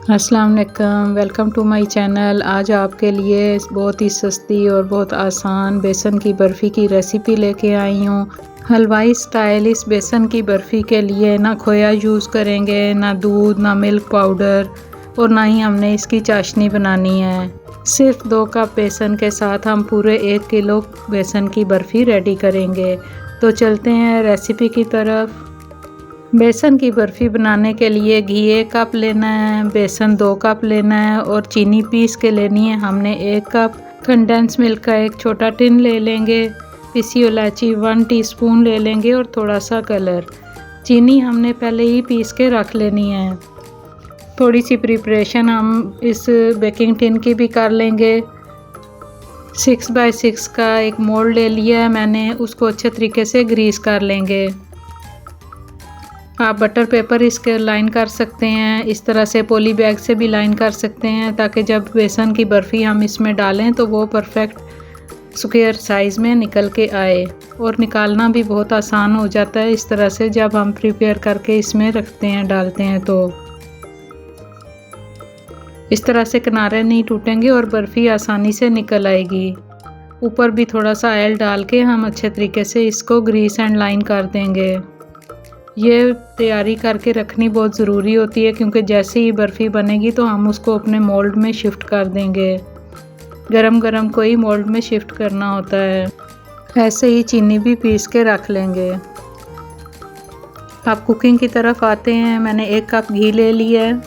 अस्सलाम वालेकुम, welcome to my channel. आज आपके लिए बहुत ही सस्ती और बहुत आसान बेसन की बर्फ़ी की रेसिपी लेके आई हूँ। हलवाई स्टाइल इस बेसन की बर्फ़ी के लिए ना खोया यूज़ करेंगे, ना दूध, ना मिल्क पाउडर और ना ही हमने इसकी चाशनी बनानी है। सिर्फ 2 कप बेसन के साथ हम पूरे 1 किलो बेसन की बर्फ़ी रेडी करेंगे। तो चलते हैं रेसिपी की तरफ। बेसन की बर्फ़ी बनाने के लिए घी 1 कप लेना है, बेसन 2 कप लेना है और चीनी पीस के लेनी है हमने 1 कप। कंडेंस मिल्क का एक छोटा टिन ले लेंगे, पिसी इलायची 1 टीस्पून ले लेंगे और थोड़ा सा कलर। चीनी हमने पहले ही पीस के रख लेनी है। थोड़ी सी प्रिपरेशन हम इस बेकिंग टिन की भी कर लेंगे। 6 बाय 6 का एक मोल्ड ले लिया है मैंने, उसको अच्छे तरीके से ग्रीस कर लेंगे। आप बटर पेपर इसके लाइन कर सकते हैं, इस तरह से पॉली बैग से भी लाइन कर सकते हैं ताकि जब बेसन की बर्फ़ी हम इसमें डालें तो वो परफेक्ट स्क्वायर साइज़ में निकल के आए और निकालना भी बहुत आसान हो जाता है इस तरह से जब हम प्रिपेयर करके इसमें रखते हैं, डालते हैं तो इस तरह से किनारे नहीं टूटेंगे और बर्फ़ी आसानी से निकल आएगी। ऊपर भी थोड़ा सा ऑयल डाल के हम अच्छे तरीके से इसको ग्रीस एंड लाइन कर देंगे। ये तैयारी करके रखनी बहुत ज़रूरी होती है क्योंकि जैसे ही बर्फ़ी बनेगी तो हम उसको अपने मोल्ड में शिफ्ट कर देंगे। गरम गरम को ही मोल्ड में शिफ्ट करना होता है। ऐसे ही चीनी भी पीस के रख लेंगे। अब कुकिंग की तरफ आते हैं। मैंने 1 कप घी ले लिया है।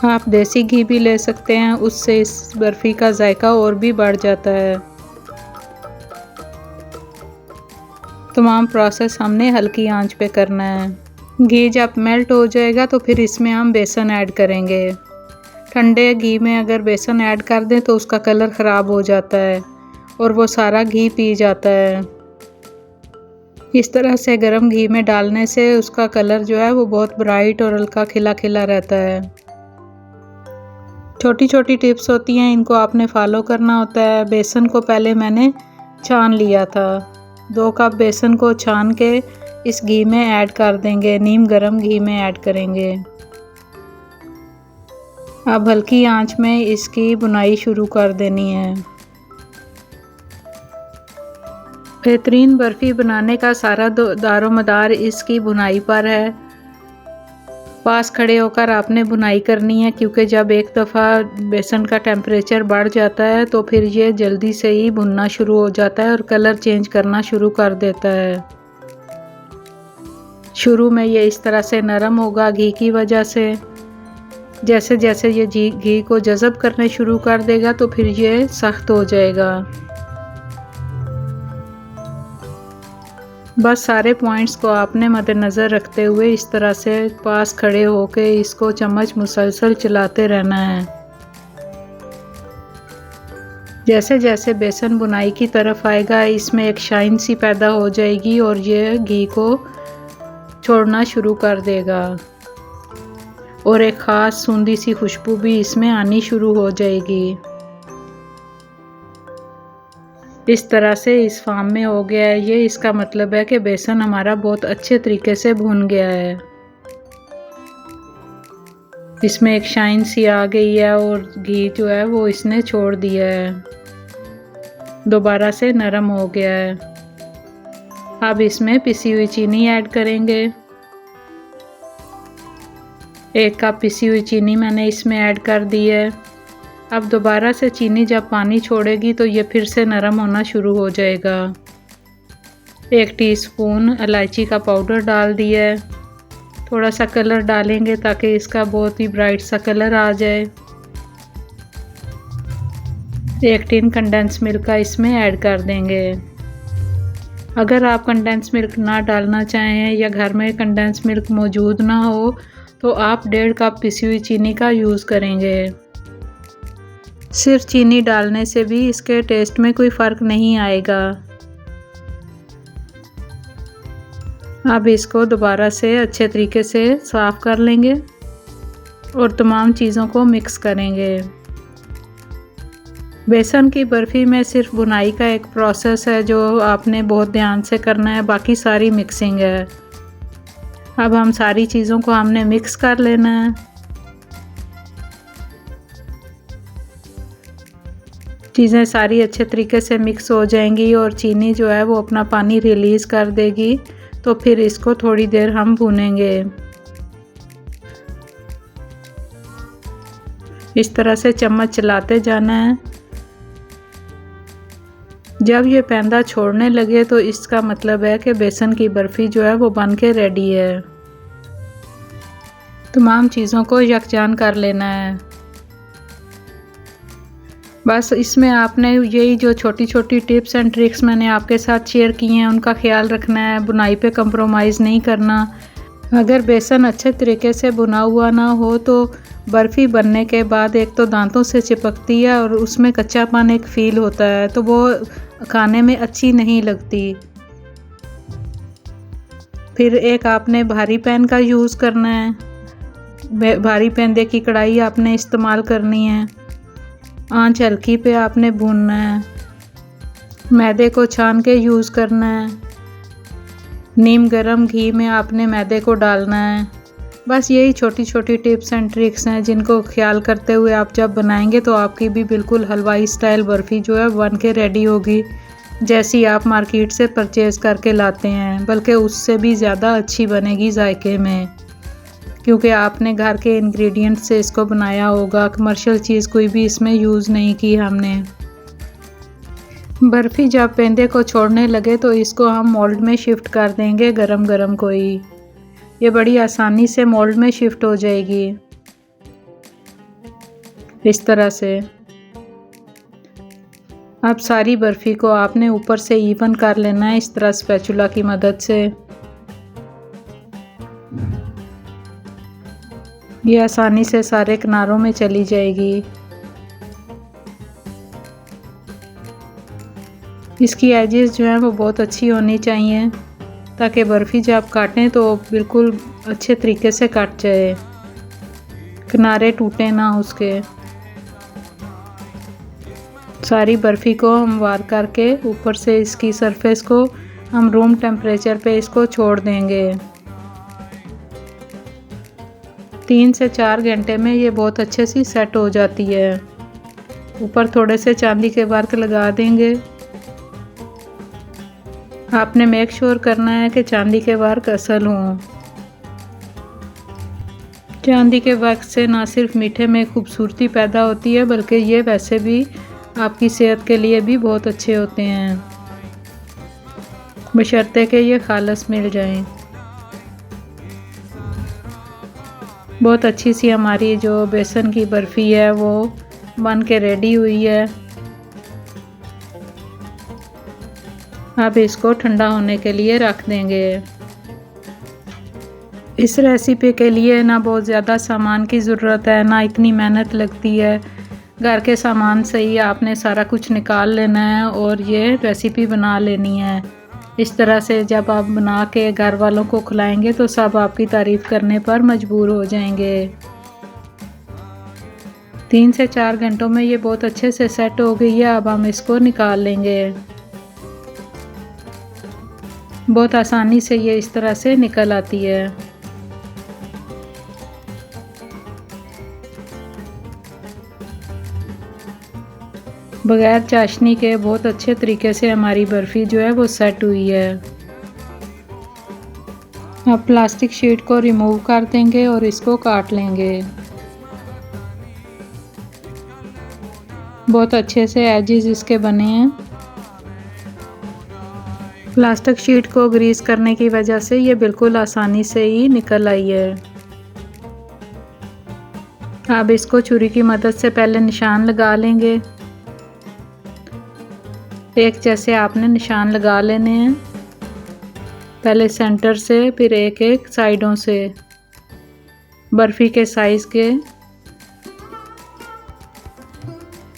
आप देसी घी भी ले सकते हैं, उससे इस बर्फ़ी का जायका और भी बढ़ जाता है। तमाम प्रोसेस हमने हल्की आंच पे करना है। घी जब मेल्ट हो जाएगा तो फिर इसमें हम बेसन ऐड करेंगे। ठंडे घी में अगर बेसन ऐड कर दें तो उसका कलर ख़राब हो जाता है और वो सारा घी पी जाता है। इस तरह से गर्म घी में डालने से उसका कलर जो है वो बहुत ब्राइट और हल्का खिला खिला रहता है। छोटी छोटी टिप्स होती हैं, इनको आपने फॉलो करना होता है। बेसन को पहले मैंने छान लिया था। 2 कप बेसन को छान के इस घी में ऐड कर देंगे, नीम गरम घी में ऐड करेंगे। अब हल्की आंच में इसकी बुनाई शुरू कर देनी है। बेहतरीन बर्फ़ी बनाने का सारा दारोमदार इसकी बुनाई पर है। पास खड़े होकर आपने बुनाई करनी है क्योंकि जब एक दफ़ा बेसन का टेम्परेचर बढ़ जाता है तो फिर ये जल्दी से ही भुनना शुरू हो जाता है और कलर चेंज करना शुरू कर देता है। शुरू में ये इस तरह से नरम होगा घी की वजह से। जैसे जैसे ये घी को जज़ब करने शुरू कर देगा तो फिर ये सख्त हो जाएगा। बस सारे पॉइंट्स को आपने मद्देनज़र रखते हुए इस तरह से पास खड़े होकर इसको चम्मच मुसलसल चलाते रहना है। जैसे जैसे बेसन बुनाई की तरफ आएगा इसमें एक शाइन सी पैदा हो जाएगी और ये घी को छोड़ना शुरू कर देगा और एक ख़ास सूंधी सी खुशबू भी इसमें आनी शुरू हो जाएगी। इस तरह से इस फॉर्म में हो गया है ये, इसका मतलब है कि बेसन हमारा बहुत अच्छे तरीके से भुन गया है। इसमें एक शाइन सी आ गई है और घी जो है वो इसने छोड़ दिया है, दोबारा से नरम हो गया है। अब इसमें पिसी हुई चीनी ऐड करेंगे। 1 कप पिसी हुई चीनी मैंने इसमें ऐड कर दी है। अब दोबारा से चीनी जब पानी छोड़ेगी तो ये फिर से नरम होना शुरू हो जाएगा। 1 टीस्पून इलायची का पाउडर डाल दिया है। थोड़ा सा कलर डालेंगे ताकि इसका बहुत ही ब्राइट सा कलर आ जाए। 1 टिन कंडेंस मिल्क का इसमें ऐड कर देंगे। अगर आप कंडेंस मिल्क ना डालना चाहें या घर में कंडेंस मिल्क मौजूद ना हो तो आप 1.5 कप पिसी हुई चीनी का यूज़ करेंगे। सिर्फ चीनी डालने से भी इसके टेस्ट में कोई फ़र्क नहीं आएगा। अब इसको दोबारा से अच्छे तरीके से साफ़ कर लेंगे और तमाम चीज़ों को मिक्स करेंगे। बेसन की बर्फ़ी में सिर्फ बुनाई का एक प्रोसेस है जो आपने बहुत ध्यान से करना है, बाकी सारी मिक्सिंग है। अब हम सारी चीज़ों को हमने मिक्स कर लेना है। चीज़ें सारी अच्छे तरीके से मिक्स हो जाएंगी और चीनी जो है वो अपना पानी रिलीज़ कर देगी। तो फिर इसको थोड़ी देर हम भूनेंगे। इस तरह से चम्मच चलाते जाना है। जब ये पैंदा छोड़ने लगे तो इसका मतलब है कि बेसन की बर्फ़ी जो है वो बन के रेडी है। तमाम चीज़ों को यकजान कर लेना है। बस इसमें आपने यही जो छोटी छोटी टिप्स एंड ट्रिक्स मैंने आपके साथ शेयर की हैं उनका ख्याल रखना है। बुनाई पे कंप्रोमाइज़ नहीं करना। अगर बेसन अच्छे तरीके से बुना हुआ ना हो तो बर्फ़ी बनने के बाद एक तो दांतों से चिपकती है और उसमें कच्चापन एक फ़ील होता है, तो वो खाने में अच्छी नहीं लगती। फिर एक आपने भारी पैन का यूज़ करना है। भारी पैन की कढ़ाई आपने इस्तेमाल करनी है। आंच हल्की पे आपने भूनना है। मैदे को छान के यूज़ करना है। नीम गरम घी में आपने मैदे को डालना है। बस यही छोटी छोटी टिप्स एंड ट्रिक्स हैं जिनको ख्याल करते हुए आप जब बनाएंगे तो आपकी भी बिल्कुल हलवाई स्टाइल बर्फ़ी जो है बन के रेडी होगी, जैसी आप मार्केट से परचेज़ करके लाते हैं, बल्कि उससे भी ज़्यादा अच्छी बनेगी जायके में, क्योंकि आपने घर के इंग्रेडिएंट से इसको बनाया होगा। कमर्शियल चीज़ कोई भी इसमें यूज़ नहीं की हमने। बर्फ़ी जब पेंदे को छोड़ने लगे तो इसको हम मोल्ड में शिफ्ट कर देंगे गरम गरम को ही। ये बड़ी आसानी से मोल्ड में शिफ्ट हो जाएगी इस तरह से। अब सारी बर्फ़ी को आपने ऊपर से इवन कर लेना है इस तरह स्पैचुला की मदद से। ये आसानी से सारे किनारों में चली जाएगी। इसकी एजेस जो हैं वो बहुत अच्छी होनी चाहिए ताकि बर्फ़ी जब काटें तो बिल्कुल अच्छे तरीके से कट जाए, किनारे टूटे ना उसके। सारी बर्फ़ी को हम वार करके ऊपर से इसकी सरफेस को हम रूम टेम्परेचर पे इसको छोड़ देंगे। 3 से 4 घंटे में ये बहुत अच्छे से सेट हो जाती है। ऊपर थोड़े से चांदी के वर्क लगा देंगे। आपने मेक श्योर करना है कि चांदी के वर्क असल हों। चांदी के वर्क से ना सिर्फ मीठे में खूबसूरती पैदा होती है बल्कि ये वैसे भी आपकी सेहत के लिए भी बहुत अच्छे होते हैं, बशर्ते कि ये खालस मिल जाएं। बहुत अच्छी सी हमारी जो बेसन की बर्फ़ी है वो बन के रेडी हुई है। अब इसको ठंडा होने के लिए रख देंगे। इस रेसिपी के लिए ना बहुत ज़्यादा सामान की ज़रूरत है, ना इतनी मेहनत लगती है। घर के सामान से ही आपने सारा कुछ निकाल लेना है और ये रेसिपी बना लेनी है। इस तरह से जब आप बना के घर वालों को खिलाएंगे तो सब आपकी तारीफ़ करने पर मजबूर हो जाएंगे। 3 से 4 घंटों में ये बहुत अच्छे से सेट हो गई है। अब हम इसको निकाल लेंगे। बहुत आसानी से ये इस तरह से निकल आती है। बगैर चाशनी के बहुत अच्छे तरीके से हमारी बर्फ़ी जो है वो सेट हुई है। अब प्लास्टिक शीट को रिमूव कर देंगे और इसको काट लेंगे। बहुत अच्छे से एजेस इसके बने हैं। प्लास्टिक शीट को ग्रीस करने की वजह से ये बिल्कुल आसानी से ही निकल आई है। अब इसको छुरी की मदद से पहले निशान लगा लेंगे। एक जैसे आपने निशान लगा लेने हैं, पहले सेंटर से फिर एक एक साइडों से। बर्फ़ी के साइज़ के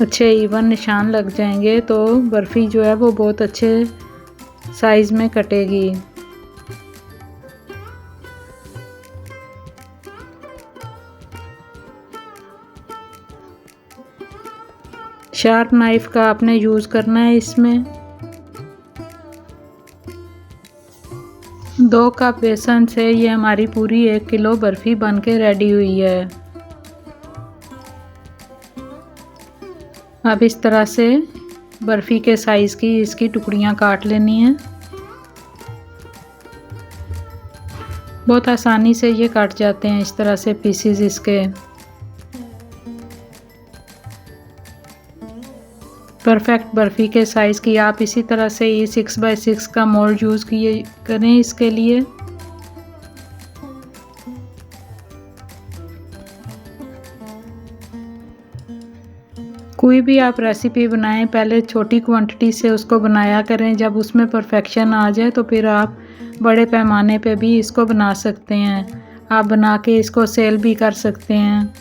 अच्छे इवन निशान लग जाएंगे तो बर्फ़ी जो है वो बहुत अच्छे साइज़ में कटेगी। शार्प नाइफ का आपने यूज़ करना है इसमें। 2 कप बेसन से ये हमारी पूरी 1 किलो बर्फ़ी बन के रेडी हुई है। अब इस तरह से बर्फ़ी के साइज़ की इसकी टुकड़ियाँ काट लेनी हैं। बहुत आसानी से ये कट जाते हैं इस तरह से पीसेस इसके। परफेक्ट बर्फ़ी के साइज़ की आप इसी तरह से ये 6x6 का मोल्ड यूज़ किए करें इसके लिए। कोई भी आप रेसिपी बनाएं पहले छोटी क्वांटिटी से उसको बनाया करें, जब उसमें परफेक्शन आ जाए तो फिर आप बड़े पैमाने पे भी इसको बना सकते हैं। आप बना के इसको सेल भी कर सकते हैं।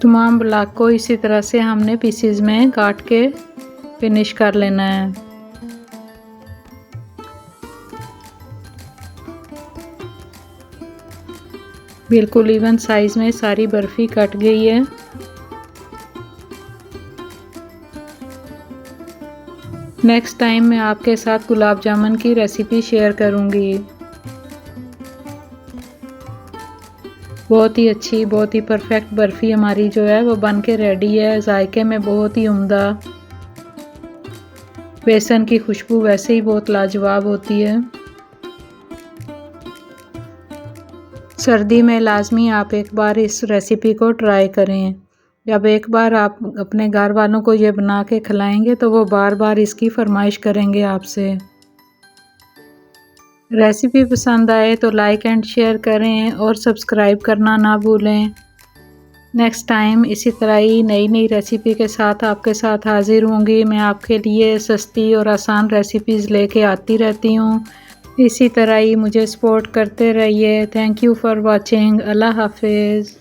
तमाम ब्लॉक को इसी तरह से हमने पीसेस में काट के फिनिश कर लेना है। बिल्कुल इवन साइज़ में सारी बर्फ़ी कट गई है। नेक्स्ट टाइम मैं आपके साथ गुलाब जामुन की रेसिपी शेयर करूंगी। बहुत ही अच्छी, बहुत ही परफेक्ट बर्फ़ी हमारी जो है वो बन के रेडी है। जायके में बहुत ही उम्दा, बेसन की खुशबू वैसे ही बहुत लाजवाब होती है। सर्दी में लाजमी आप एक बार इस रेसिपी को ट्राई करें। जब एक बार आप अपने घर वालों को ये बना के खिलाएंगे तो वो बार बार इसकी फरमाइश करेंगे आपसे। रेसिपी पसंद आए तो लाइक एंड शेयर करें और सब्सक्राइब करना ना भूलें। नेक्स्ट टाइम इसी तरह ही नई नई रेसिपी के साथ आपके साथ हाजिर होंगी। मैं आपके लिए सस्ती और आसान रेसिपीज़ लेके आती रहती हूँ। इसी तरह ही मुझे सपोर्ट करते रहिए। Thank you for watching. अल्लाह हाफिज़।